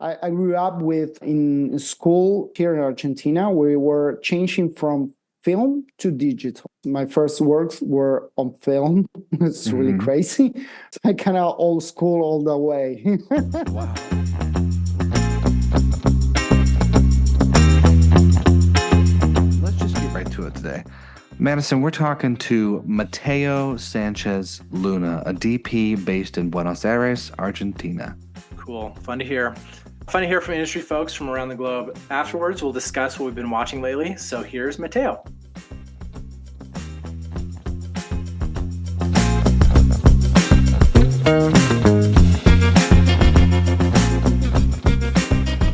I grew up in school here in Argentina. We were changing from film to digital. My first works were on film. It's really crazy. I kind of old school all the way. Wow. Let's just get right to it today. Madison, we're talking to Mateo Sanchez Luna, a DP based in Buenos Aires, Argentina. Cool. Fun to hear. Fun to hear from industry folks from around the globe. Afterwards, we'll discuss what we've been watching lately. So here's Mateo.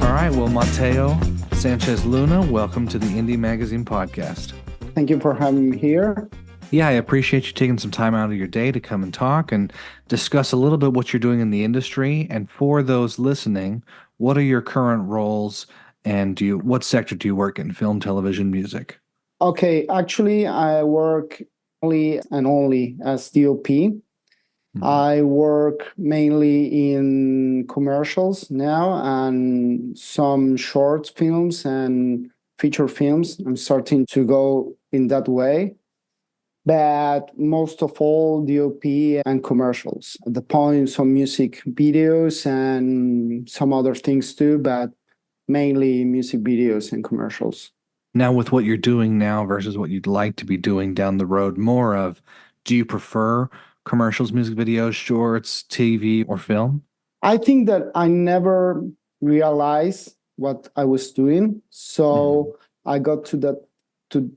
All right. Well, Mateo Sanchez Luna, welcome to the Indie Magazine podcast. Thank you for having me here. Yeah, I appreciate you taking some time out of your day to come and talk and discuss a little bit what you're doing in the industry. And for those listening, what are your current roles and what sector do you work in? Film, television, music? Okay, actually, I work only as DoP. I work mainly in commercials now and some short films and feature films. I'm starting to go in that way. But most of all, DOP and commercials. At the point, some music videos and some other things too, but mainly music videos and commercials. Now, with what you're doing now versus what you'd like to be doing down the road more of, do you prefer commercials, music videos, shorts, TV, or film? I think that I never realized what I was doing. So I got to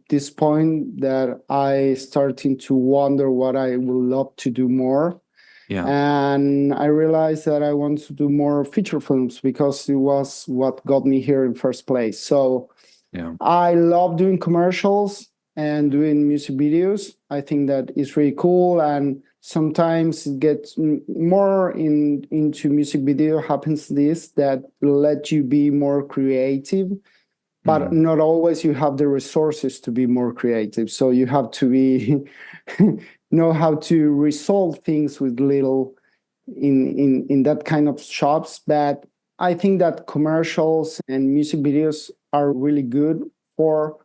this point that I starting to wonder what I would love to do more. Yeah. And I realized that I want to do more feature films because it was what got me here in first place. So yeah, I love doing commercials and doing music videos. I think that is really cool. And sometimes it gets more into music video happens this that let you be more creative. But not always you have the resources to be more creative. So you have to be know how to resolve things with little in that kind of shops. But I think that commercials and music videos are really good for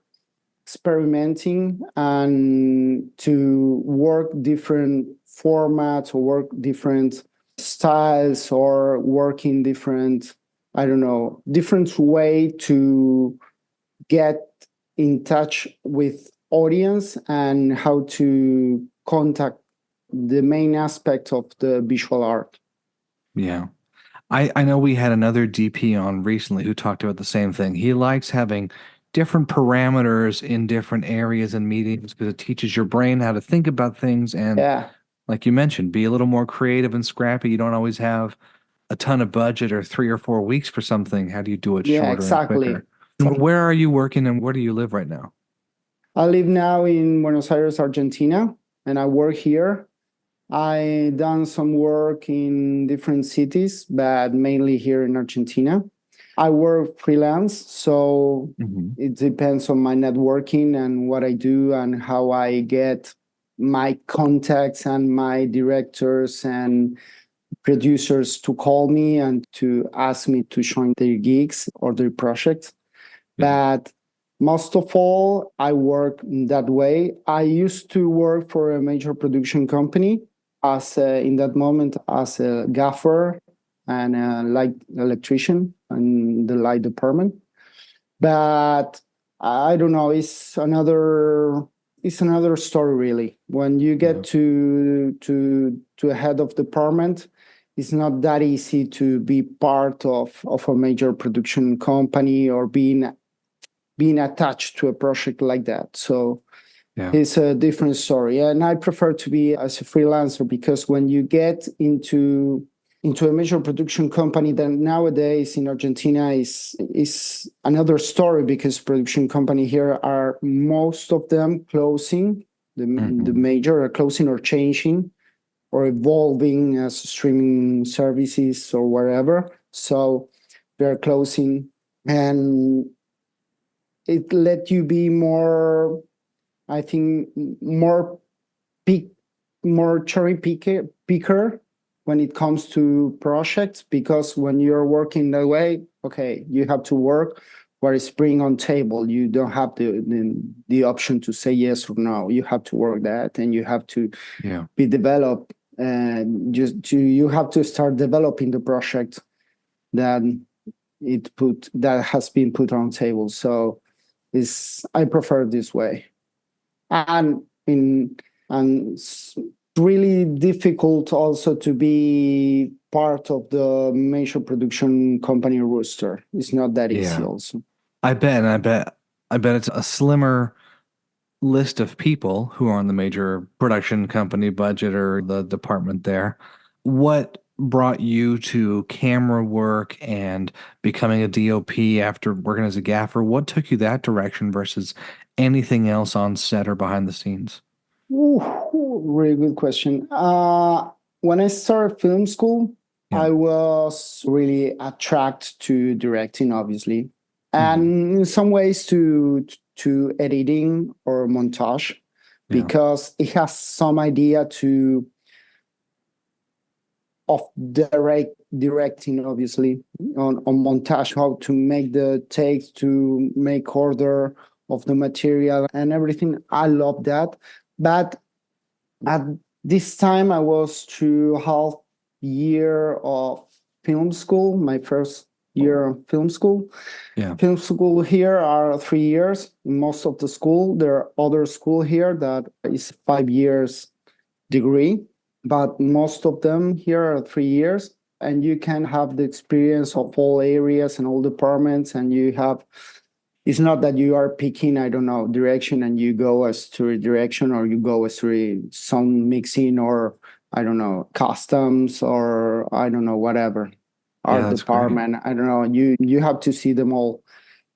experimenting and to work different formats or work different styles or work in different way to get in touch with audience and how to contact the main aspect of the visual art. Yeah. I know we had another DP on recently who talked about the same thing. He likes having different parameters in different areas and mediums because it teaches your brain how to think about things and, like you mentioned, be a little more creative and scrappy. You don't always have a ton of budget or 3 or 4 weeks for something. How do you do it shorter exactly. and quicker? And where are you working and where do you live right now? I live now in Buenos Aires, Argentina, and I work here. I done some work in different cities, but mainly here in Argentina. I work freelance, so it depends on my networking and what I do and how I get my contacts and my directors and producers to call me and to ask me to join their gigs or their projects. But most of all, I work in that way. I used to work for a major production company in that moment as a gaffer and a light electrician in the light department. But I don't know, it's another story really. When you get to a head of department, it's not that easy to be part of a major production company or being attached to a project like that. So it's a different story. And I prefer to be as a freelancer because when you get into a major production company, then nowadays in Argentina is another story because production company here are most of them closing. The major are closing or changing or evolving as streaming services or wherever. So they're closing and it let you be more, I think, more cherry picker when it comes to projects, because when you're working that way, okay, you have to work what is bring on table. You don't have the option to say yes or no. You have to work that, and you have to be developed, and you have to start developing the project that that has been put on table. So I prefer this way, and it's really difficult also to be part of the major production company roster. It's not that easy also. I bet it's a slimmer list of people who are on the major production company budget or the department there. What brought you to camera work and becoming a DOP after working as a gaffer? What took you that direction versus anything else on set or behind the scenes? Ooh, really good question. When I started film school, I was really attracted to directing, obviously, and in some ways to editing or montage, because it has some idea of directing, obviously, on montage, how to make the takes, to make order of the material and everything. I love that. But at this time, I was through half year of film school, my first year of film school. Film school here are 3 years. In most of the school, there are other school here that is 5 years degree, but most of them here are 3 years. And you can have the experience of all areas and all departments, and it's not that you are picking, I don't know, direction and you go as to direction, or you go as to sound mixing, or I don't know, customs, or I don't know, whatever. Art department, great. I don't know. You have to see them all.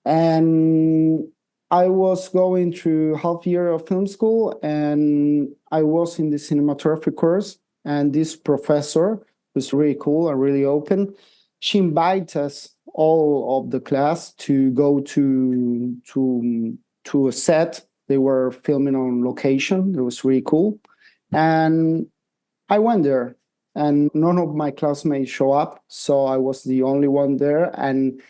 And I was going through half year of film school, and I was in the cinematography course. And this professor was really cool and really open. She invited us, all of the class, to go to a set. They were filming on location. It was really cool. And I went there, and none of my classmates show up. So I was the only one there. And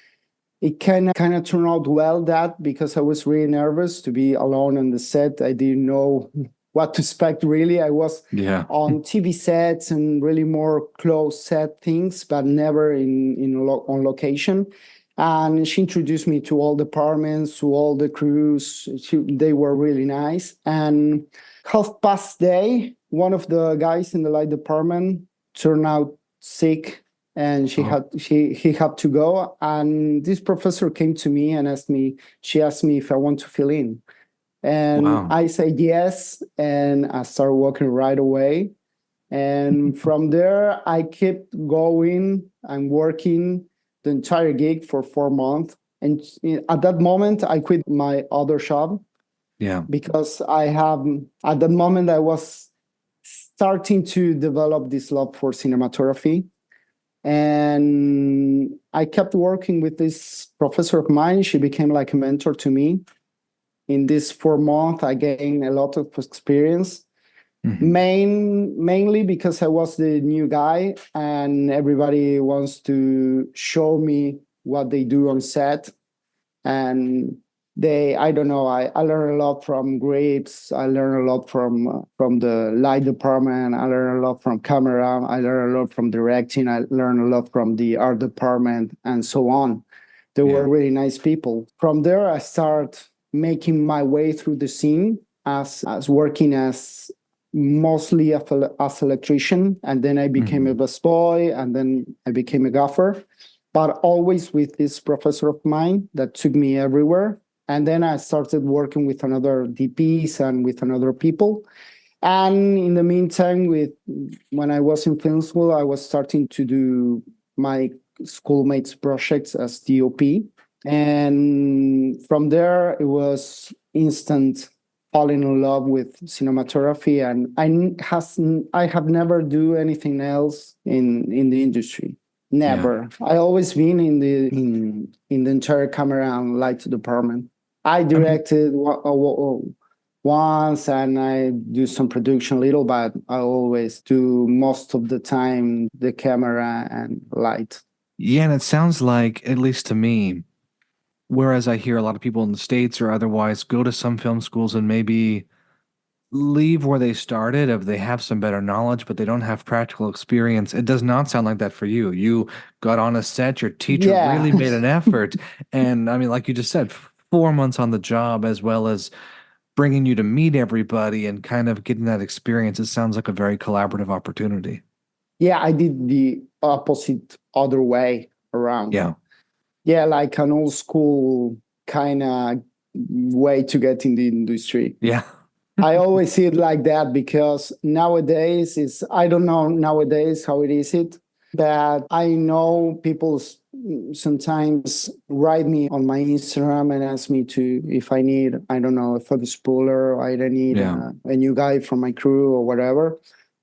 it kind of turned out well, that because I was really nervous to be alone on the set. I didn't know what to expect, really. I was on TV sets and really more close set things, but never on location. And she introduced me to all departments, to all the crews. They were really nice. And day, one of the guys in the light department turned out sick, and he had to go. And this professor came to me and she asked me if I want to fill in. And I said yes, and I started working right away. And from there, I kept going and working the entire gig for 4 months. And at that moment, I quit my other job. Because at that moment, I was starting to develop this love for cinematography. And I kept working with this professor of mine. She became like a mentor to me. In this 4 months, I gained a lot of experience, mainly because I was the new guy, and everybody wants to show me what they do on set. And I don't know, I learned a lot from Grapes. I learned a lot from the light department. I learned a lot from camera. I learned a lot from directing. I learned a lot from the art department, and so on. They were really nice people. From there, I started making my way through the scene as working as mostly as electrician, and then I became a busboy, and then I became a gaffer, but always with this professor of mine that took me everywhere. And then I started working with another DPs and with another people. And in the meantime, when I was in film school, I was starting to do my schoolmates projects as DOP. And from there, it was instant falling in love with cinematography. And I have never do anything else in the industry. Never. I always been in the entire camera and light department. I directed once, and I do some production a little, but I always do most of the time the camera and light. Yeah, and it sounds like, at least to me, whereas I hear a lot of people in the States or otherwise go to some film schools and maybe leave where they started if they have some better knowledge, but they don't have practical experience. It does not sound like that for you. You got on a set, your teacher Yeah. really made an effort. And I mean, like you just said, 4 months on the job, as well as bringing you to meet everybody and kind of getting that experience. It sounds like a very collaborative opportunity. Yeah, I did the opposite other way around. Yeah. Yeah, like an old school kind of way to get in the industry. Yeah. I always see it like that because nowadays I don't know nowadays how it is but I know people sometimes write me on my Instagram and ask me if I need, I don't know, a photo spooler, or I don't need Yeah. a new guy from my crew or whatever.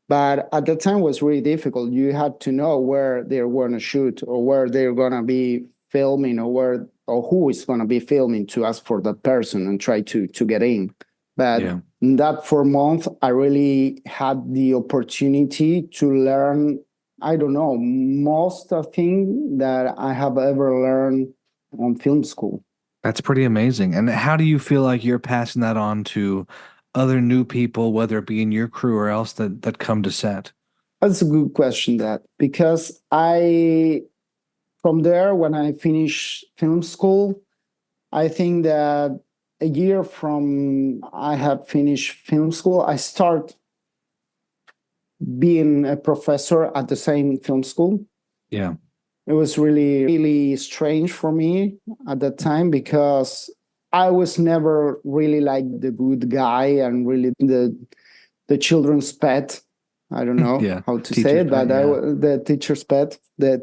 But at the time it was really difficult. You had to know where they're going to shoot or where they're going to be filming or who is going to be filming to ask for that person and try to get in. But Yeah. in that 4 months, I really had the opportunity to learn, I don't know, most of things that I have ever learned on film school. That's pretty amazing. And how do you feel like you're passing that on to other new people, whether it be in your crew or else that come to set? That's a good question, that because from there, when I finished film school, I think that a year from I have finished film school, I start being a professor at the same film school. Yeah. It was really, really strange for me at that time because I was never really like the good guy and really the children's pet. I don't know Yeah. how to say Teacher's it, but pet, yeah. the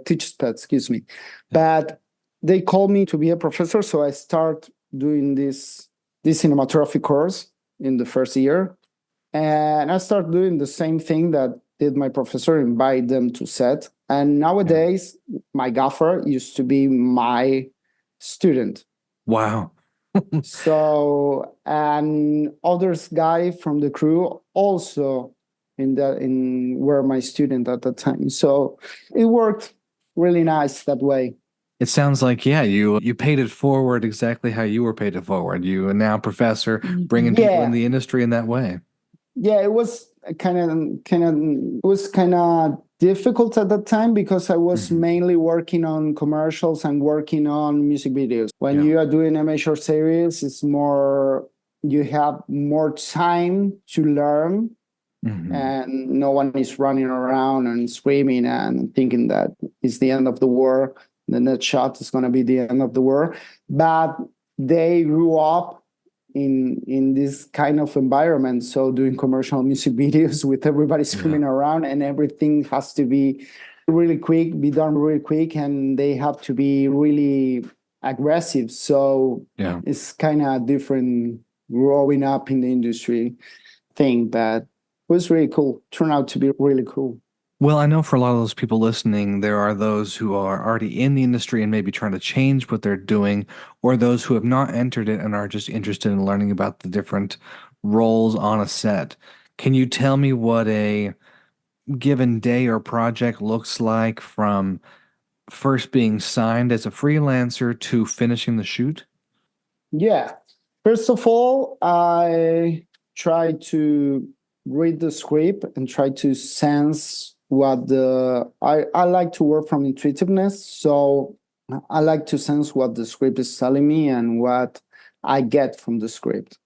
teacher's pet, excuse me. But they called me to be a professor, so I start doing this cinematography course in the first year. And I start doing the same thing that did my professor, invite them to set. And nowadays, my gaffer used to be my student. Wow. So, and others guy from the crew also were my student at the time. So it worked really nice that way. It sounds like, yeah, you paid it forward exactly how you were paid it forward. You are now professor, bringing people in Yeah. the industry in that way. Yeah, it was kind of difficult at that time because I was mainly working on commercials and working on music videos. When you are doing a major series, it's more, you have more time to learn, and no one is running around and screaming and thinking that it's the end of the war. The next shot is going to be the end of the war. But they grew up in this kind of environment, so doing commercial music videos with everybody screaming around, and everything has to be be done really quick, and they have to be really aggressive. So it's kind of different growing up in the industry thing, but was really cool. Turned out to be really cool. Well, I know for a lot of those people listening, there are those who are already in the industry and maybe trying to change what they're doing, or those who have not entered it and are just interested in learning about the different roles on a set. Can you tell me what a given day or project looks like from first being signed as a freelancer to finishing the shoot? Yeah. First of all, I try to read the script and try to sense what I like to work from intuitiveness. So I like to sense what the script is telling me and what I get from the script.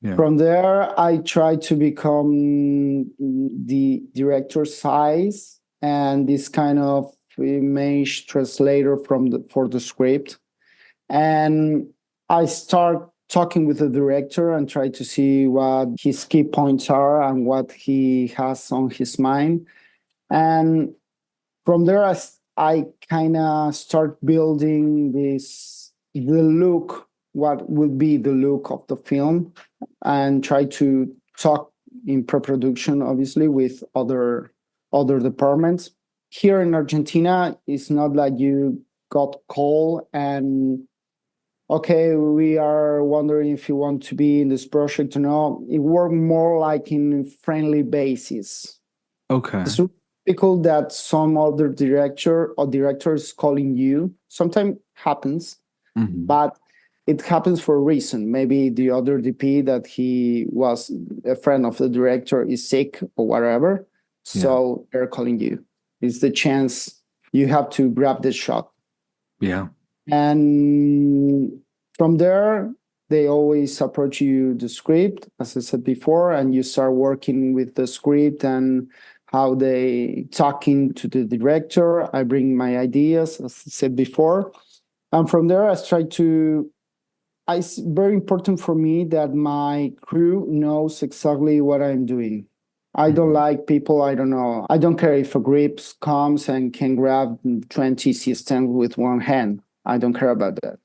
Yeah. From there, I try to become the director's size and this kind of image translator for the script. And I start talking with the director and try to see what his key points are and what he has on his mind. And from there, I kind of start building the look, what will be the look of the film, and try to talk in pre-production, obviously, with other departments. Here in Argentina, it's not like you got called and okay, we are wondering if you want to be in this project or not. It worked more like in friendly basis. Okay. It's typical that some other director or directors calling you. Sometimes happens, but it happens for a reason. Maybe the other DP that he was a friend of the director is sick or whatever. So they're calling you. It's the chance you have to grab the shot. Yeah. And from there, they always approach you the script, as I said before, and you start working with the script and how they talking to the director. I bring my ideas, as I said before. And from there, it's very important for me that my crew knows exactly what I'm doing. I don't like people, I don't know. I don't care if a grips comes and can grab 20 systems with one hand. I don't care about that.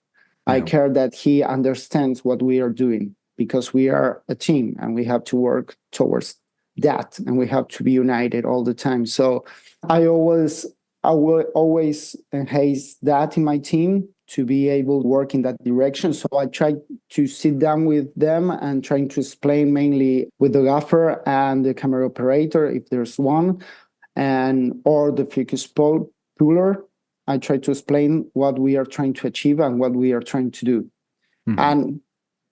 I care that he understands what we are doing, because we are a team and we have to work towards that, and we have to be united all the time. So I will always enhance that in my team to be able to work in that direction. So I try to sit down with them and trying to explain, mainly with the gaffer and the camera operator, if there's one, or the focus puller. I try to explain what we are trying to achieve and what we are trying to do. And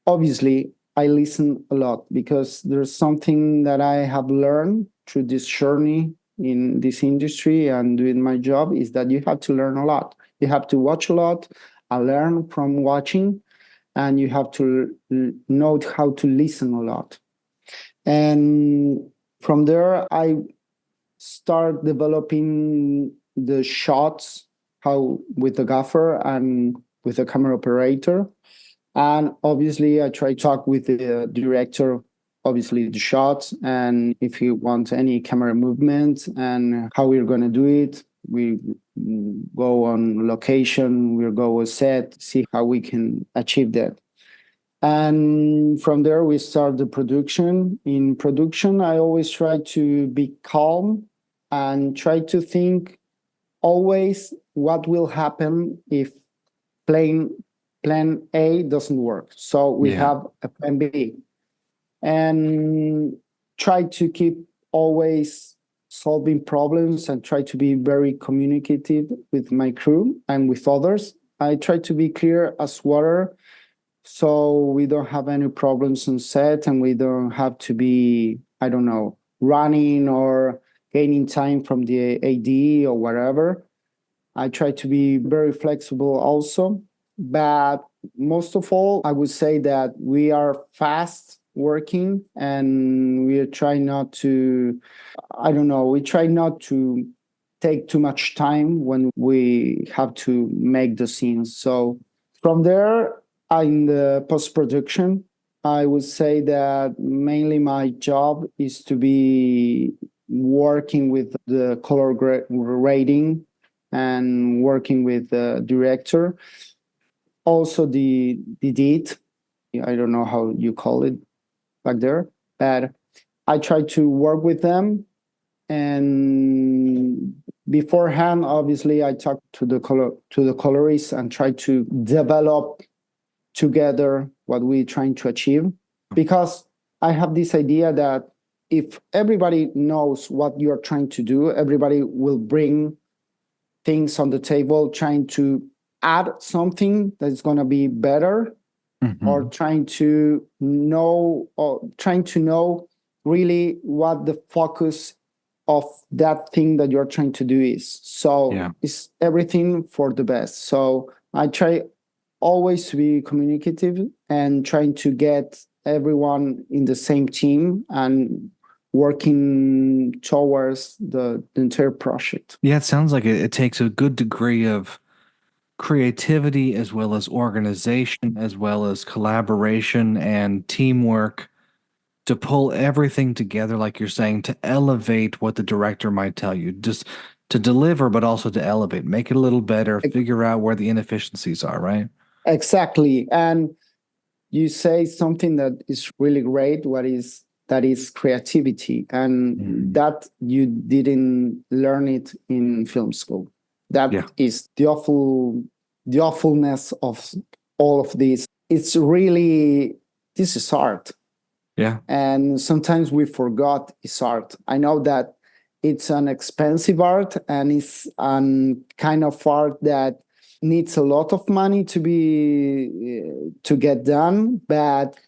obviously, I listen a lot, because there's something that I have learned through this journey in this industry and doing my job, is that you have to learn a lot. You have to watch a lot, learn from watching, and you have to know how to listen a lot. And from there, I start developing the shots, how with the gaffer and with the camera operator. And obviously, I try to talk with the director, obviously the shots, and if he wants any camera movement and how we're going to do it. We go on location, we'll go a set, see how we can achieve that. And from there, we start the production. In production, I always try to be calm and try to think always what will happen if plan A doesn't work. So we have a plan B. And try to keep always solving problems and try to be very communicative with my crew and with others. I try to be clear as water, so we don't have any problems on set, and we don't have to be, I don't know, running or gaining time from the AD or whatever. I try to be very flexible also. But most of all, I would say that we are fast working, and we are trying not to, I don't know, we try not to take too much time when we have to make the scenes. So from there, in the post-production, I would say that mainly my job is to be working with the color grading and working with the director. Also the DIT, I don't know how you call it back there, but I try to work with them. And beforehand, obviously, I talk to the colorists and try to develop together what we're trying to achieve. Because I have this idea that if everybody knows what you're trying to do, everybody will bring things on the table, trying to add something that's going to be better, or trying to know really what the focus of that thing that you're trying to do is. So it's everything for the best. So I try always to be communicative and trying to get everyone in the same team and working towards the entire project. Yeah, it sounds like it takes a good degree of creativity, as well as organization, as well as collaboration and teamwork, to pull everything together, like you're saying, to elevate what the director might tell you, just to deliver, but also to elevate, make it a little better, figure out where the inefficiencies are, right? Exactly. And you say something that is really great, that is creativity, and that you didn't learn it in film school. That is the awfulness of all of this. It's really, this is art. Yeah. And sometimes we forgot it's art. I know that it's an expensive art and it's an kind of art that needs a lot of money to get done, but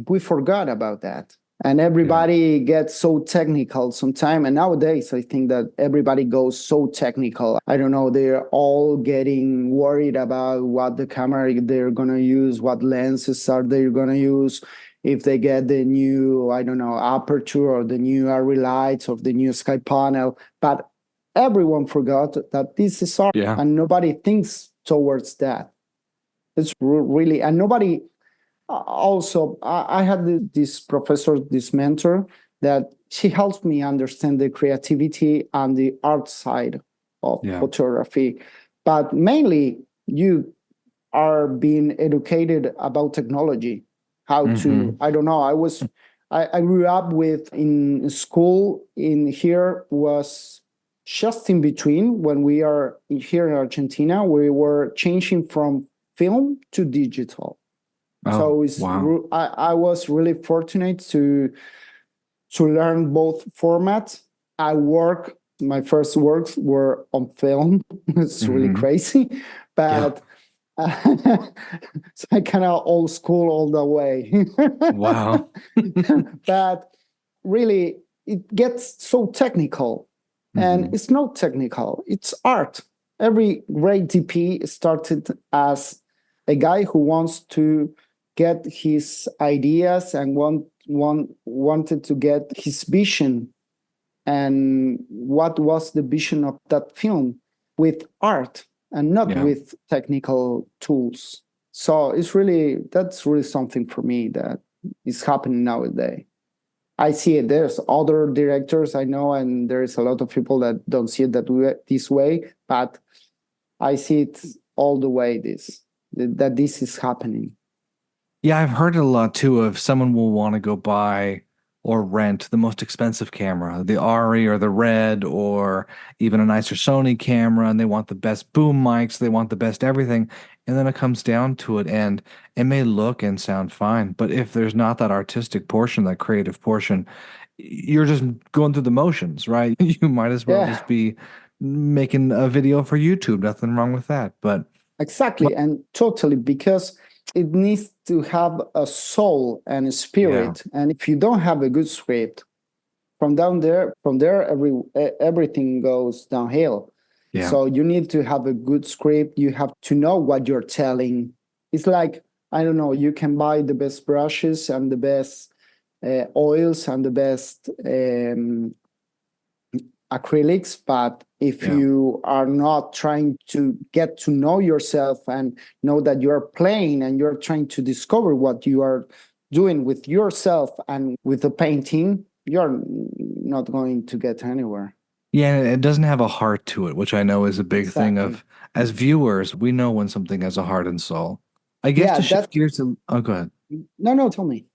we forgot about that. And everybody gets so technical sometimes. And nowadays, I think that everybody goes so technical. I don't know, they're all getting worried about what the camera they're going to use, what lenses are they going to use, if they get the new, I don't know, aperture or the new RE lights or the new sky panel. But everyone forgot that this is art, and nobody thinks towards that. It's really, and nobody. Also, I had this professor, this mentor, that she helps me understand the creativity and the art side of photography. But mainly, you are being educated about technology, how to, I don't know, I grew up with, in school in here was just in between when we are here in Argentina, we were changing from film to digital. So I was really fortunate to learn both formats. My first works were on film. It's really crazy, but so I kind of old school all the way. Wow. But really, it gets so technical, and it's not technical. It's art. Every great DP started as a guy who wants to get his ideas and wanted to get his vision and what was the vision of that film with art and not with technical tools. So that's really something for me that is happening nowadays. I see it. There's other directors I know, and there's a lot of people that don't see it this way, but I see it all the way that this is happening. Yeah, I've heard it a lot too of someone will want to go buy or rent the most expensive camera, the RE or the Red or even a nicer Sony camera, and they want the best boom mics, they want the best everything. And then it comes down to it, and it may look and sound fine, but if there's not that artistic portion, that creative portion, you're just going through the motions, right? You might as well just be making a video for YouTube. Nothing wrong with that. But exactly, and totally, because it needs to have a soul and a spirit. And if you don't have a good script, from there, everything goes downhill. So you need to have a good script. You have to know what you're telling. It's like, I don't know, you can buy the best brushes and the best oils and the best acrylics, but if you are not trying to get to know yourself and know that you're playing and you're trying to discover what you are doing with yourself and with the painting, you're not going to get anywhere. Yeah, it doesn't have a heart to it, which I know is a big thing of, as viewers, we know when something has a heart and soul. I guess to shift gears to, oh, go ahead. No, tell me.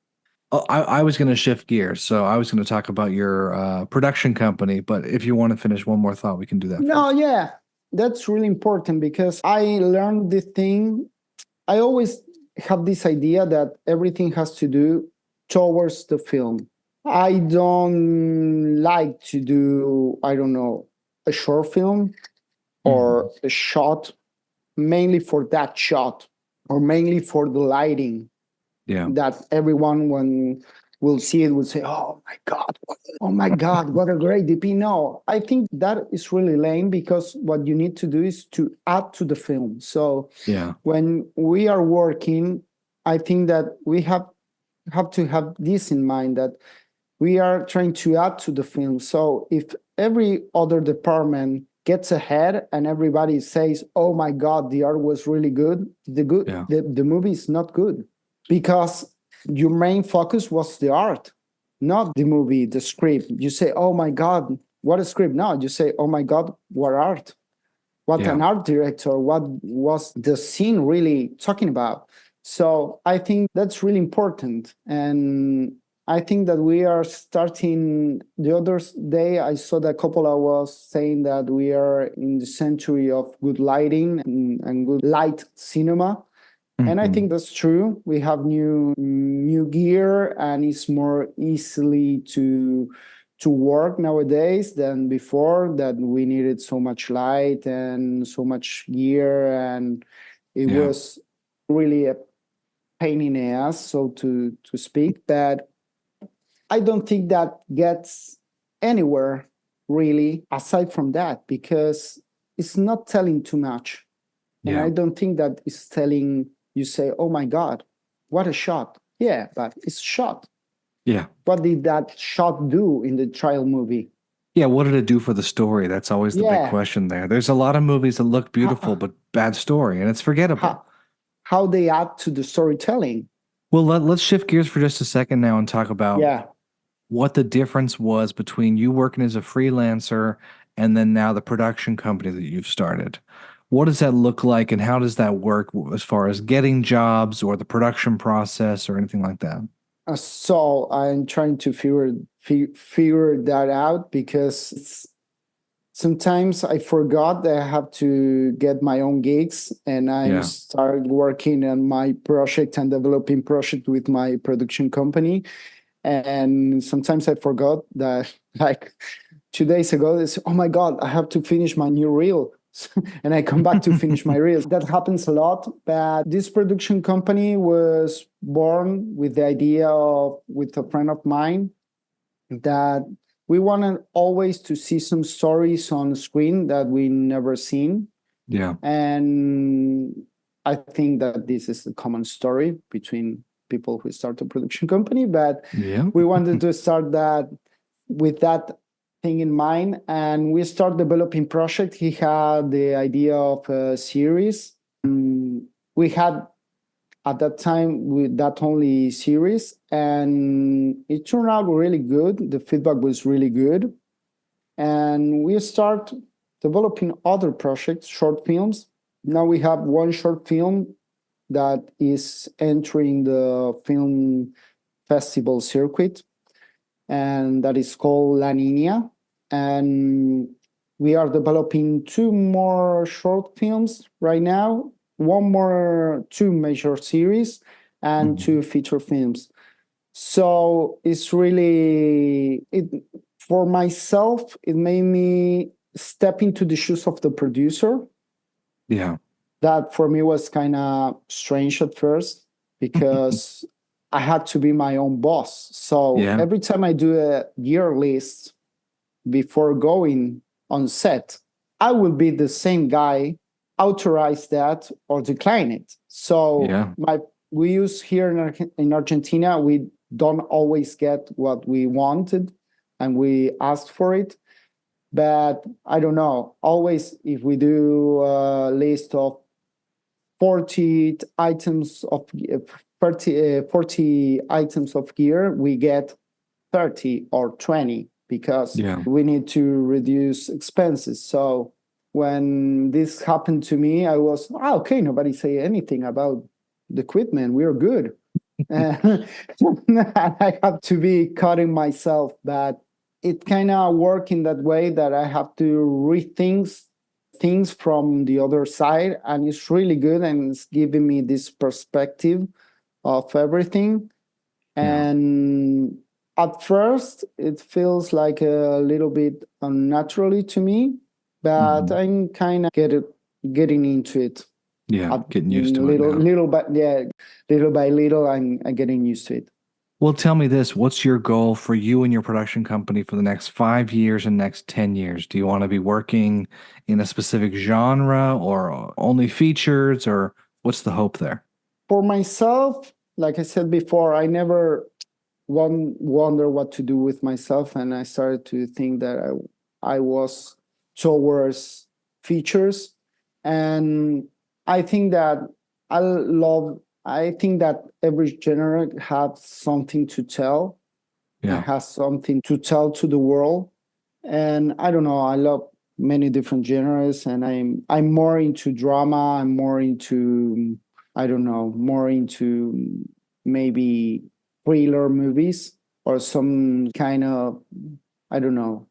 Oh, I was going to shift gears, so I was going to talk about your production company, but if you want to finish one more thought, we can do that. No, yeah, that's really important because I learned this thing. I always have this idea that everything has to do towards the film. I don't like to do, I don't know, a short film or a shot mainly for that shot or mainly for the lighting. That everyone, when will see it, will say, oh my God, what a great DP. No, I think that is really lame because what you need to do is to add to the film. So when we are working, I think that we have to have this in mind, that we are trying to add to the film. So if every other department gets ahead and everybody says, oh my God, the art was really good, the movie is not good. Because your main focus was the art, not the movie, the script. You say, oh my God, what a script. No, you say, oh my God, what art. What an art director. What was the scene really talking about? So I think that's really important. And I think that we are starting, the other day I saw that Coppola was saying that we are in the century of good lighting and good light cinema. And I Mhm. think that's true. We have new gear, and it's more easily to work nowadays than before. That we needed so much light and so much gear, and it Yeah. was really a pain in the ass, so to speak. But I don't think that gets anywhere really aside from that, because it's not telling too much. And Yeah. I don't think that it's telling you say, oh my God, what a shot. Yeah, but it's shot. Yeah. What did that shot do in the trial movie? Yeah. What did it do for the story? That's always the big Yeah. question there. There's a lot of movies that look beautiful, How, but bad story, and it's forgettable. how they add to the storytelling. Well, let's shift gears for just a second now and talk about Yeah. what the difference was between you working as a freelancer and then now the production company that you've started. What does that look like, and how does that work as far as getting jobs or the production process or anything like that? So I'm trying to figure that out, because sometimes I forgot that I have to get my own gigs, and I Yeah. started working on my project and developing project with my production company. And sometimes I forgot that, like 2 days ago, it's, oh my God, I have to finish my new reel. And I come back to finish my reels. That happens a lot. But this production company was born with the idea of, with a friend of mine, that we wanted always to see some stories on screen that we never seen. Yeah. And I think that this is a common story between people who start a production company, but Yeah. we wanted to start that with that thing in mind. And we start developing project. He had the idea of a series. We had at that time with that only series, and it turned out really good. The feedback was really good, and we start developing other projects, short films. Now we have one short film that is entering the film festival circuit, and that is called La Niña. And we are developing two more short films right now, two major series, and Mhm. two feature films. So it's really, for myself, it made me step into the shoes of the producer. Yeah. That for me was kind of strange at first, because I had to be my own boss. So Yeah. every time I do a gear list before going on set, I will be the same guy, authorize that or decline it. So Yeah. we use here in Argentina, we don't always get what we wanted, and we asked for it. But I don't know, always if we do a list of 40 items of 40 items of gear, we get 30 or 20, because Yeah. we need to reduce expenses. So when this happened to me, I was, okay, nobody say anything about the equipment. We're good. And I have to be cutting myself, but it kind of work in that way that I have to rethink things from the other side, and it's really good, and it's giving me this perspective of everything. Yeah. And at first it feels like a little bit unnaturally to me, but Mhm. I'm kind of getting into it. Yeah. Getting used to it now. Little by little, I'm getting used to it. Well, tell me this. What's your goal for you and your production company for the next 5 years and next 10 years? Do you want to be working in a specific genre or only features, or what's the hope there? For myself, like I said before, I never wonder what to do with myself, and I started to think that I was towards features. And I think that I think that every genre has something to tell, and Yeah. has something to tell to the world. And I don't know, I love many different genres, and I'm more into drama, I'm more into, I don't know, more into maybe thriller movies, or some kind of, I don't know.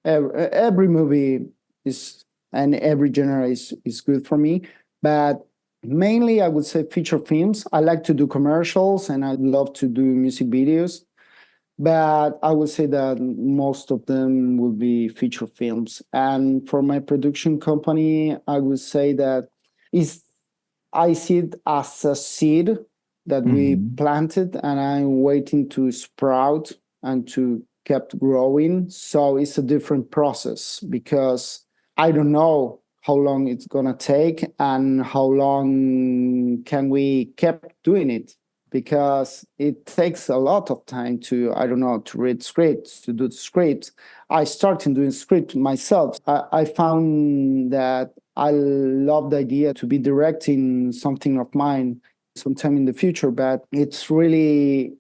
Every movie is, and every genre is good for me. But Mainly, I would say feature films. I like to do commercials and I love to do music videos. But I would say that most of them will be feature films. And for my production company, I would say that is I see it as a seed that we planted, and I'm waiting to sprout and to kept growing. So it's a different process because I don't know how long it's gonna take and how long can we keep doing it, because it takes a lot of time to, I don't know, to read scripts, to do the scripts. I started doing script myself. I found that I love the idea to be directing something of mine sometime in the future, but it's really,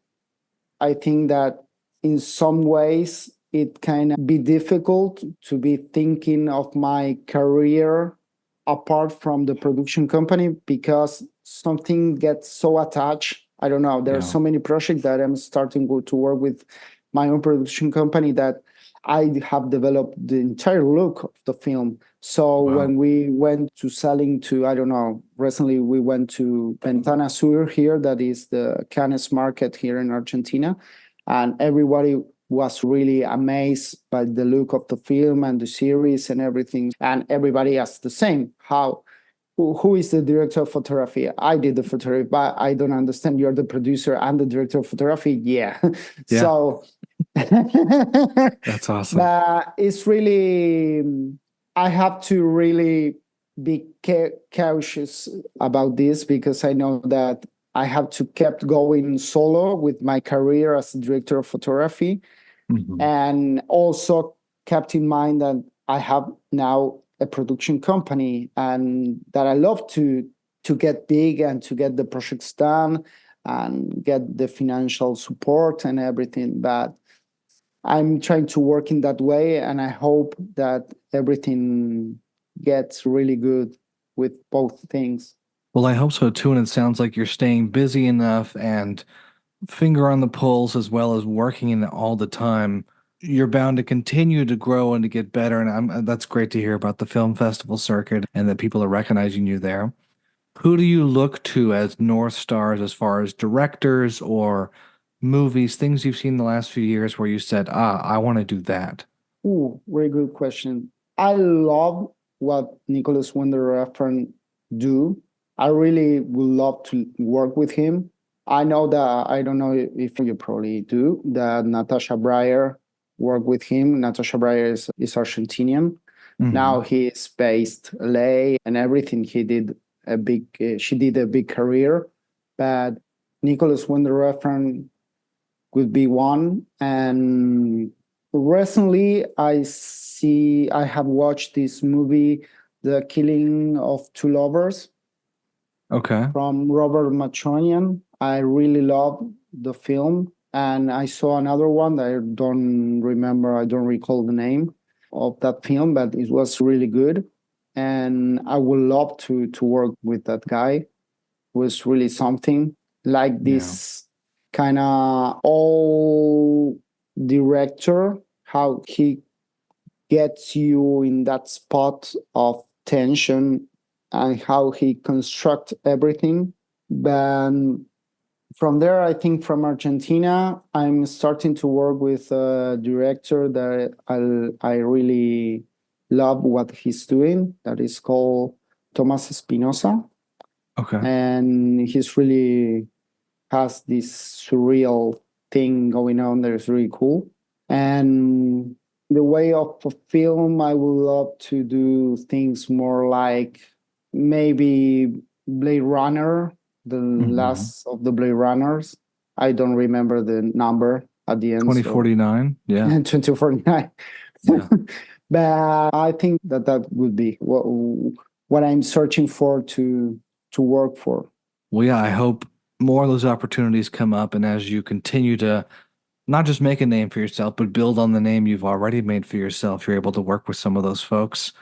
I think that in some ways it can be difficult to be thinking of my career apart from the production company because something gets so attached. I don't know. There are so many projects that I'm starting to work with my own production company that I have developed the entire look of the film. So when we went to selling to, I don't know, recently we went to Ventana Sur here, that is the Cannes market here in Argentina. And everybody was really amazed by the look of the film and the series and everything. And everybody asked the same, who is the director of photography? I did the photography, but I don't understand. You're the producer and the director of photography. Yeah. So that's awesome. But it's really, I have to really be cautious about this because I know that I have to keep going solo with my career as a director of photography, and also kept in mind that I have now a production company and that I love to get big and to get the projects done and get the financial support and everything. But I'm trying to work in that way, and I hope that everything gets really good with both things. Well, I hope so too. And it sounds like you're staying busy enough and finger on the pulse as well as working in it all the time. You're bound to continue to grow and to get better. And that's great to hear about the film festival circuit and that people are recognizing you there. Who do you look to as North Stars as far as directors or movies, things you've seen the last few years where you said, I want to do that? Ooh, very good question. I love what Nicholas Wonder Refn do. I really would love to work with him. I know that, I don't know if you probably do, that Natasha Breyer worked with him. Natasha Breyer is Argentinian. Now he is based LA and everything. She did a big career, but Nicholas Wonder Refn could be one. And recently I have watched this movie, The Killing of Two Lovers, from Robert Machonian. I really love the film. And I saw another one that I don't recall the name of that film, but it was really good. And I would love to work with that guy. It was really something like this kind of all director, how he gets you in that spot of tension and how he constructs everything. But from there, I think from Argentina, I'm starting to work with a director that I really love what he's doing. That is called Thomas Espinosa. And he's really has this surreal thing going on that is really cool. And the way of a film, I would love to do things more like maybe Blade Runner, the last of the Blade Runners. I don't remember the number at the end. 2049? So. 2049. Yeah. But I think that would be what I'm searching for to work for. Well, yeah, I hope more of those opportunities come up, and as you continue to not just make a name for yourself, but build on the name you've already made for yourself, you're able to work with some of those folks.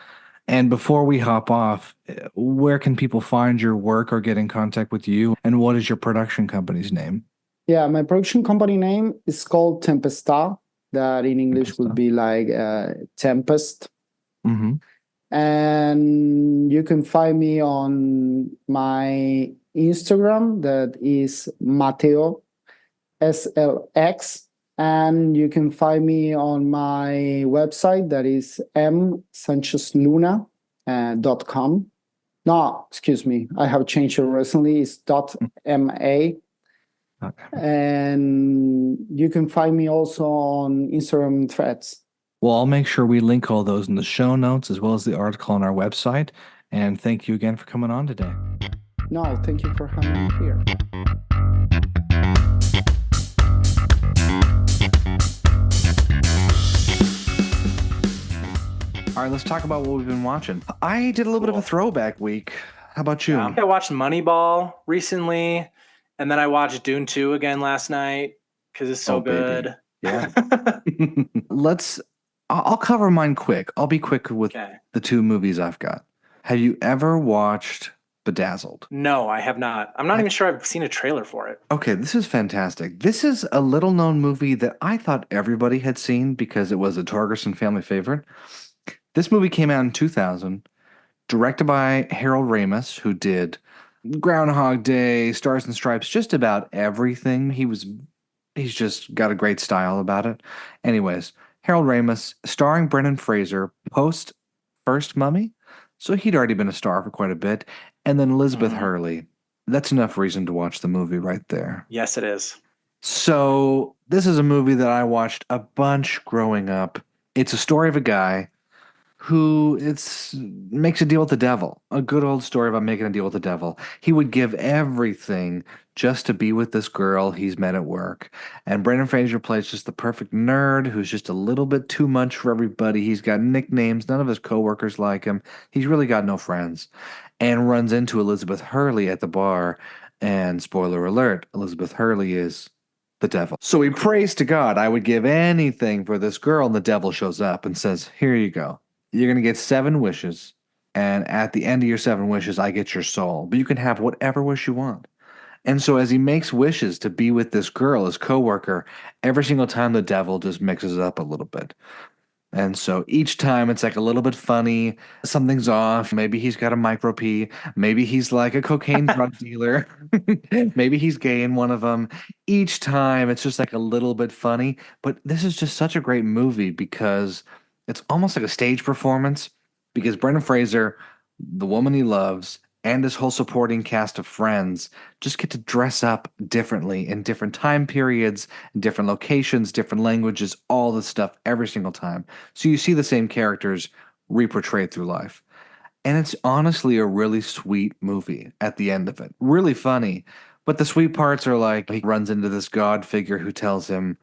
And before we hop off, where can people find your work or get in contact with you? And what is your production company's name? Yeah, my production company name is called Tempestad, that in English would be like Tempest. And you can find me on my Instagram, that is Mateo SLX. And you can find me on my website, that is msanchezluna.com. No, excuse me, I have changed it recently. It's .ma. Okay. And you can find me also on Instagram and Threads. Well, I'll make sure we link all those in the show notes as well as the article on our website. And thank you again for coming on today. No, thank you for having me here. All right, let's talk about what we've been watching. I did a little bit of a throwback week. How about you? I watched Moneyball recently, and then I watched Dune 2 again last night because it's so good. Yeah. I'll cover mine quick. I'll be quick with the two movies I've got. Have you ever watched Bedazzled? No, I have not. I'm not even sure I've seen a trailer for it. Okay, this is fantastic. This is a little known movie that I thought everybody had seen because it was a Torgerson family favorite. This movie came out in 2000, directed by Harold Ramis, who did Groundhog Day, Stars and Stripes, just about everything. He's just got a great style about it. Anyways, Harold Ramis, starring Brendan Fraser, post First Mummy. So he'd already been a star for quite a bit. And then Elizabeth Hurley. That's enough reason to watch the movie right there. Yes, it is. So this is a movie that I watched a bunch growing up. It's a story of a guy who makes a deal with the devil. A good old story about making a deal with the devil. He would give everything just to be with this girl he's met at work. And Brendan Fraser plays just the perfect nerd who's just a little bit too much for everybody. He's got nicknames. None of his coworkers like him. He's really got no friends. And runs into Elizabeth Hurley at the bar. And spoiler alert, Elizabeth Hurley is the devil. So he prays to God, I would give anything for this girl. And the devil shows up and says, here you go. You're going to get 7 wishes, and at the end of your 7 wishes, I get your soul. But you can have whatever wish you want. And so as he makes wishes to be with this girl, his coworker, every single time the devil just mixes it up a little bit. And so each time it's like a little bit funny, something's off. Maybe he's got a micro P. Maybe he's like a cocaine drug dealer. Maybe he's gay in one of them. Each time it's just like a little bit funny. But this is just such a great movie because it's almost like a stage performance because Brendan Fraser, the woman he loves, and his whole supporting cast of friends just get to dress up differently in different time periods, different locations, different languages, all this stuff every single time. So you see the same characters reportrayed through life. And it's honestly a really sweet movie at the end of it. Really funny. But the sweet parts are like he runs into this god figure who tells him,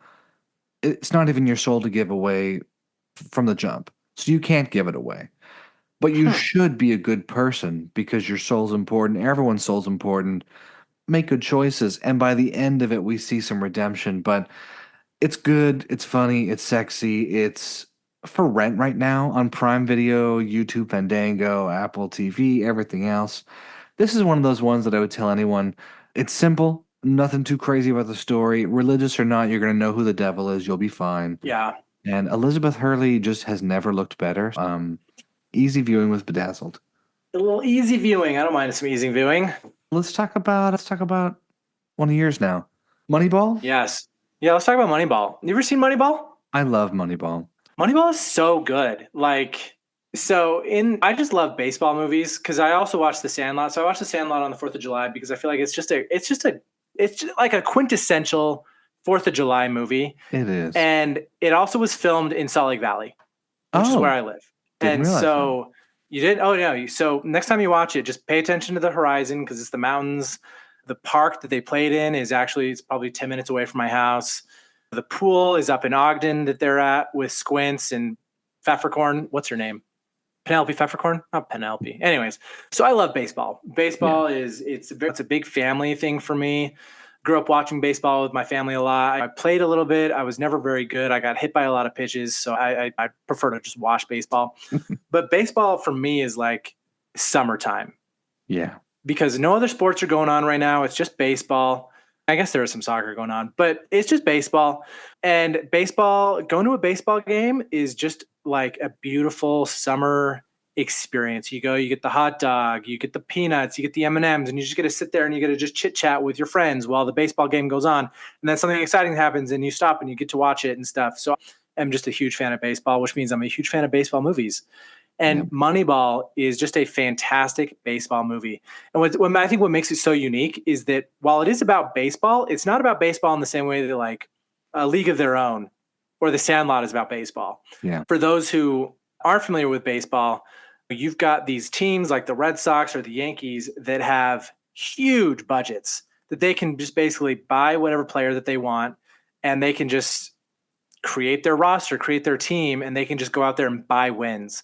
it's not even your soul to give away from the jump. So you can't give it away. But you should be a good person because your soul's important. Everyone's soul's important. Make good choices. And by the end of it, we see some redemption. But it's good. It's funny. It's sexy. It's for rent right now on Prime Video, YouTube, Fandango, Apple TV, everything else. This is one of those ones that I would tell anyone. It's simple. Nothing too crazy about the story. Religious or not, you're going to know who the devil is. You'll be fine. Yeah. And Elizabeth Hurley just has never looked better. Easy viewing with Bedazzled. A little easy viewing. I don't mind some easy viewing. Let's talk about one of yours now. Moneyball? Yes. Yeah, let's talk about Moneyball. You ever seen Moneyball? I love Moneyball. Moneyball is so good. I just love baseball movies because I also watch The Sandlot. So I watched The Sandlot on the 4th of July because I feel like it's just like a quintessential 4th of July movie. It is. And it also was filmed in Salt Lake Valley, which is where I live. And so you did? Oh, no. So next time you watch it, just pay attention to the horizon because it's the mountains. The park that they played in it's probably 10 minutes away from my house. The pool is up in Ogden that they're at with Squints and Pfeffercorn. What's her name? Penelope Pfeffercorn? Not Penelope. Anyways, so I love baseball. Baseball it's a big family thing for me. Grew up watching baseball with my family a lot. I played a little bit. I was never very good. I got hit by a lot of pitches, so I prefer to just watch baseball. But baseball for me is like summertime. Yeah. Because no other sports are going on right now. It's just baseball. I guess there is some soccer going on, but it's just baseball. And going to a baseball game is just like a beautiful summer experience. You go, you get the hot dog, you get the peanuts, you get the M&Ms, and you just get to sit there and you get to just chit chat with your friends while the baseball game goes on. And then something exciting happens and you stop and you get to watch it and stuff. So I'm just a huge fan of baseball, which means I'm a huge fan of baseball movies. And Moneyball is just a fantastic baseball movie. And what I think what makes it so unique is that while it is about baseball, it's not about baseball in the same way that like A League of Their Own or The Sandlot is about baseball. Yeah. For those who aren't familiar with baseball, you've got these teams like the Red Sox or the Yankees that have huge budgets that they can just basically buy whatever player that they want, and they can just create their roster, create their team, and they can just go out there and buy wins.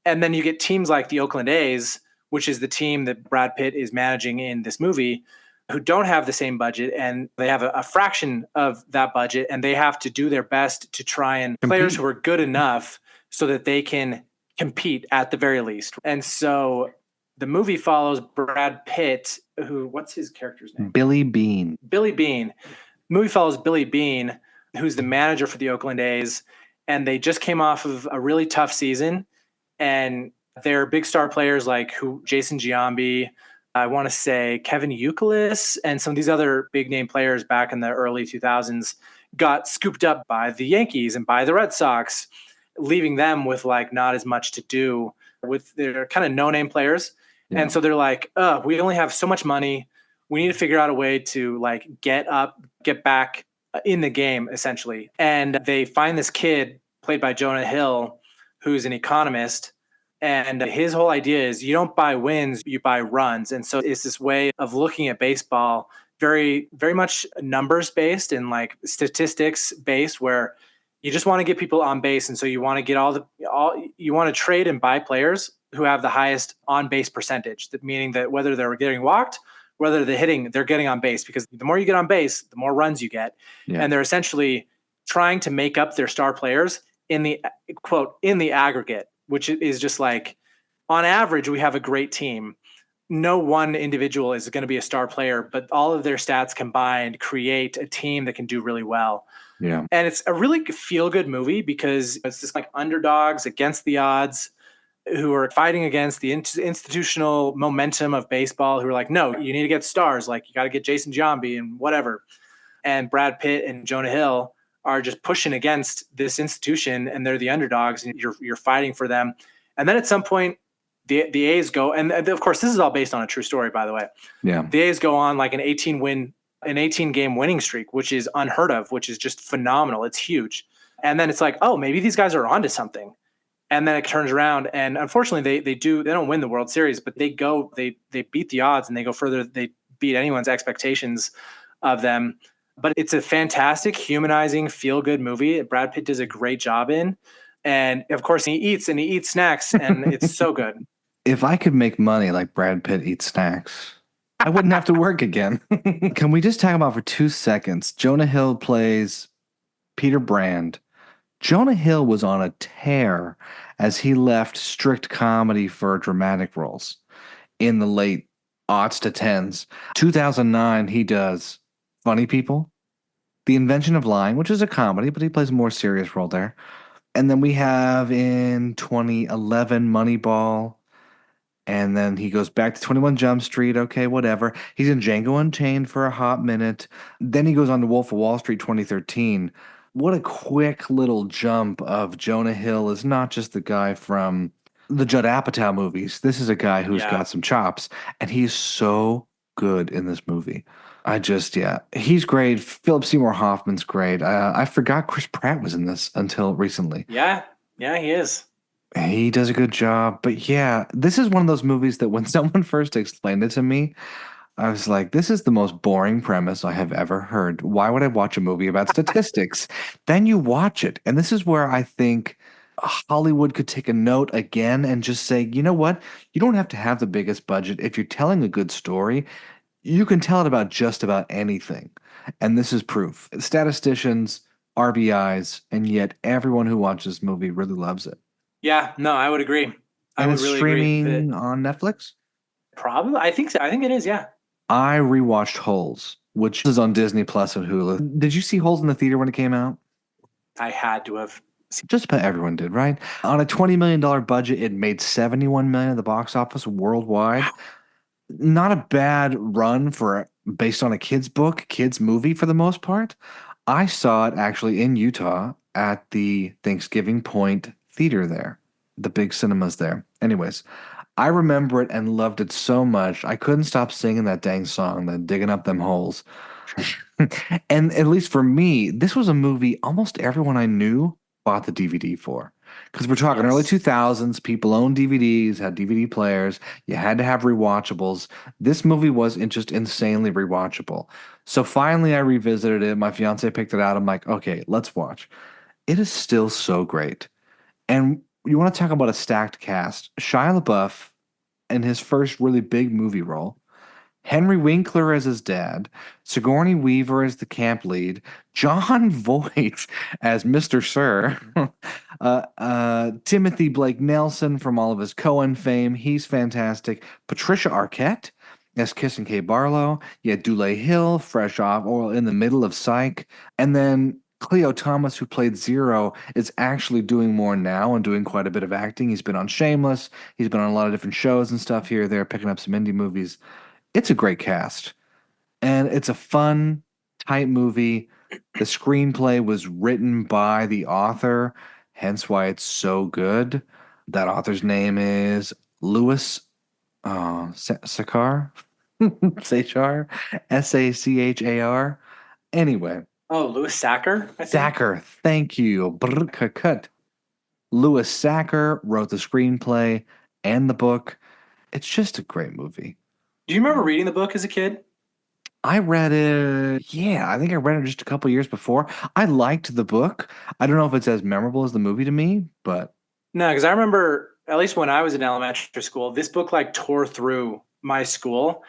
And then you get teams like the Oakland A's, which is the team that Brad Pitt is managing in this movie, who don't have the same budget, and they have a fraction of that budget, and they have to do their best to try and players who are good enough so that they can compete at the very least. And so the movie follows Brad Pitt, what's his character's name? Billy Beane. Billy Beane. The movie follows Billy Beane, who's the manager for the Oakland A's, and they just came off of a really tough season, and they're big star players like Jason Giambi, I want to say Kevin Youkilis, and some of these other big name players back in the early 2000s got scooped up by the Yankees and by the Red Sox, leaving them with like not as much to do with their kind of no-name players. Yeah. And so they're like, we only have so much money. We need to figure out a way to like get back in the game, essentially. And they find this kid played by Jonah Hill, who's an economist. And his whole idea is you don't buy wins, you buy runs. And so it's this way of looking at baseball, very, very much numbers based and like statistics based, where you just want to get people on base. And so you want to get you want to trade and buy players who have the highest on base percentage, meaning that whether they're getting walked, whether they're hitting, they're getting on base, because the more you get on base, the more runs you get. Yeah. And they're essentially trying to make up their star players in the quote, in the aggregate, which is just like, on average, we have a great team. No one individual is going to be a star player, but all of their stats combined create a team that can do really well. Yeah. And it's a really feel-good movie because it's just like underdogs against the odds who are fighting against the institutional momentum of baseball, who are like, no, you need to get stars. Like, you got to get Jason Giambi and whatever. And Brad Pitt and Jonah Hill are just pushing against this institution, and they're the underdogs, and you're fighting for them. And then at some point, the A's go, and of course, this is all based on a true story, by the way. Yeah. The A's go on like an 18-game winning streak, which is unheard of, which is just phenomenal. It's huge. And then it's like, oh, maybe these guys are onto something. And then it turns around, and unfortunately, they don't win the World Series, but they beat the odds and they go further. They beat anyone's expectations of them. But it's a fantastic, humanizing, feel-good movie that Brad Pitt does a great job in. And of course, he eats snacks, and it's so good. If I could make money like Brad Pitt eats snacks, I wouldn't have to work again. Can we just talk about for 2 seconds? Jonah Hill plays Peter Brand. Jonah Hill was on a tear as he left strict comedy for dramatic roles in the late aughts to tens. 2009, he does Funny People, The Invention of Lying, which is a comedy, but he plays a more serious role there. And then we have in 2011 Moneyball. And then he goes back to 21 Jump Street. Okay, whatever. He's in Django Unchained for a hot minute. Then he goes on to Wolf of Wall Street 2013. What a quick little jump of Jonah Hill is not just the guy from the Judd Apatow movies. This is a guy who's got some chops. And he's so good in this movie. He's great. Philip Seymour Hoffman's great. I forgot Chris Pratt was in this until recently. Yeah, he is. He does a good job. But yeah, this is one of those movies that when someone first explained it to me, I was like, this is the most boring premise I have ever heard. Why would I watch a movie about statistics? Then you watch it. And this is where I think Hollywood could take a note again and just say, you know what? You don't have to have the biggest budget. If you're telling a good story, you can tell it about just about anything. And this is proof. Statisticians, RBIs, and yet everyone who watches this movie really loves it. Yeah, no, I would agree. I would really streaming agree that on Netflix? Probably. I think so. I think it is, yeah. I rewatched Holes, which is on Disney Plus and Hulu. Did you see Holes in the theater when it came out? I had to have. Just about everyone did, right? On a $20 million budget, it made $71 million at the box office worldwide. Wow. Not a bad run for based on a kids movie for the most part. I saw it actually in Utah at the Thanksgiving Point Theater there, the big cinemas there. Anyways, I remember it and loved it so much. I couldn't stop singing that dang song, the Digging Up Them Holes. And at least for me, this was a movie almost everyone I knew bought the DVD for. Because we're talking early 2000s, people owned DVDs, had DVD players, you had to have rewatchables. This movie was just insanely rewatchable. So finally I revisited it. My fiance picked it out. I'm like, okay, let's watch. It is still so great. And you want to talk about a stacked cast. Shia LaBeouf in his first really big movie role. Henry Winkler as his dad, Sigourney Weaver as the camp lead, John Voight as Mr. Sir, Timothy Blake Nelson from all of his Coen fame. He's fantastic. Patricia Arquette as Kissing Kay Barlow. You had Dule Hill, fresh off or in the middle of Psych. And then Cleo Thomas, who played Zero, is actually doing more now and doing quite a bit of acting. He's been on Shameless. He's been on a lot of different shows and stuff here or there, picking up some indie movies. It's a great cast, and it's a fun, tight movie. The screenplay was written by the author, hence why it's so good. That author's name is Louis Sachar, Sachar, Sachar. Anyway. Oh, Louis Sacker? Sacker, thank you. Louis Sacker wrote the screenplay and the book. It's just a great movie. Do you remember reading the book as a kid? I read it. Yeah, I think I read it just a couple years before. I liked the book. I don't know if it's as memorable as the movie to me, but no, because I remember at least when I was in elementary school, this book like tore through my school,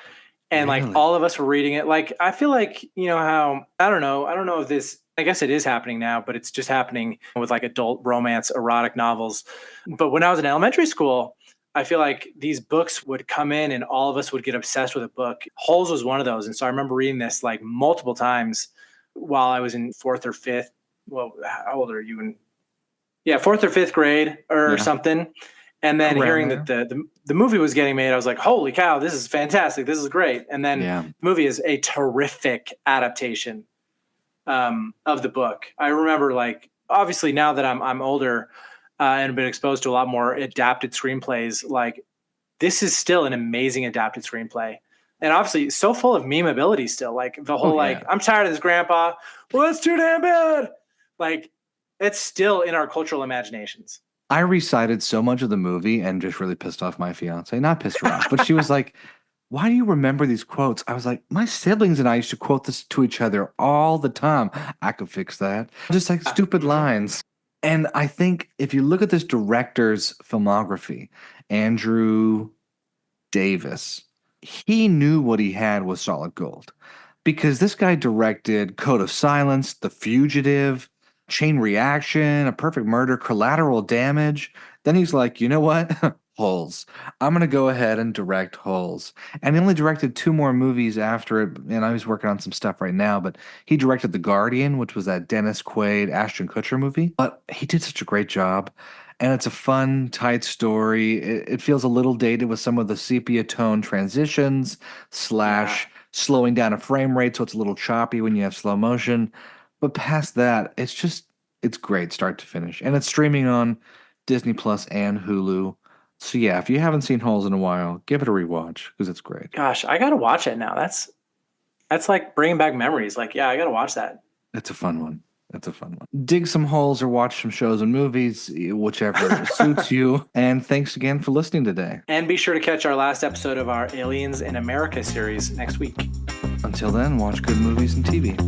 and really? Like all of us were reading it. Like I feel like how I don't know if this. I guess it is happening now, but it's just happening with like adult romance, erotic novels. But when I was in elementary school, I feel like these books would come in and all of us would get obsessed with a book. Holes was one of those. And so I remember reading this like multiple times while I was in fourth or fifth. Well, how old are you? Fourth or fifth grade or something. And then hearing that the movie was getting made, I was like, holy cow, this is fantastic. This is great. And then the movie is a terrific adaptation of the book. I remember like, obviously now that I'm older, and been exposed to a lot more adapted screenplays. Like this is still an amazing adapted screenplay. And obviously so full of memeability still. Like the whole I'm tired of this grandpa. Well, it's too damn bad. Like it's still in our cultural imaginations. I recited so much of the movie and just really pissed off my fiance. Not pissed her off, but she was like, why do you remember these quotes? I was like, my siblings and I used to quote this to each other all the time. I could fix that. Just like stupid lines. And I think if you look at this director's filmography, Andrew Davis, he knew what he had was solid gold. Because this guy directed Code of Silence, The Fugitive, Chain Reaction, A Perfect Murder, Collateral Damage. Then he's like, you know what? Holes. I'm going to go ahead and direct Holes. And he only directed 2 more movies after it. And I was working on some stuff right now, but he directed The Guardian, which was that Dennis Quaid, Ashton Kutcher movie. But he did such a great job. And it's a fun, tight story. It feels a little dated with some of the sepia tone transitions / slowing down a frame rate. So it's a little choppy when you have slow motion. But past that, it's great start to finish. And it's streaming on Disney Plus and Hulu. So yeah, if you haven't seen Holes in a while, give it a rewatch because it's great. Gosh, I gotta watch it now. That's like bringing back memories. Like, yeah, I gotta watch that. It's a fun one. Dig some holes or watch some shows and movies, whichever suits you. And thanks again for listening today. And be sure to catch our last episode of our Aliens in America series next week. Until then, watch good movies and TV.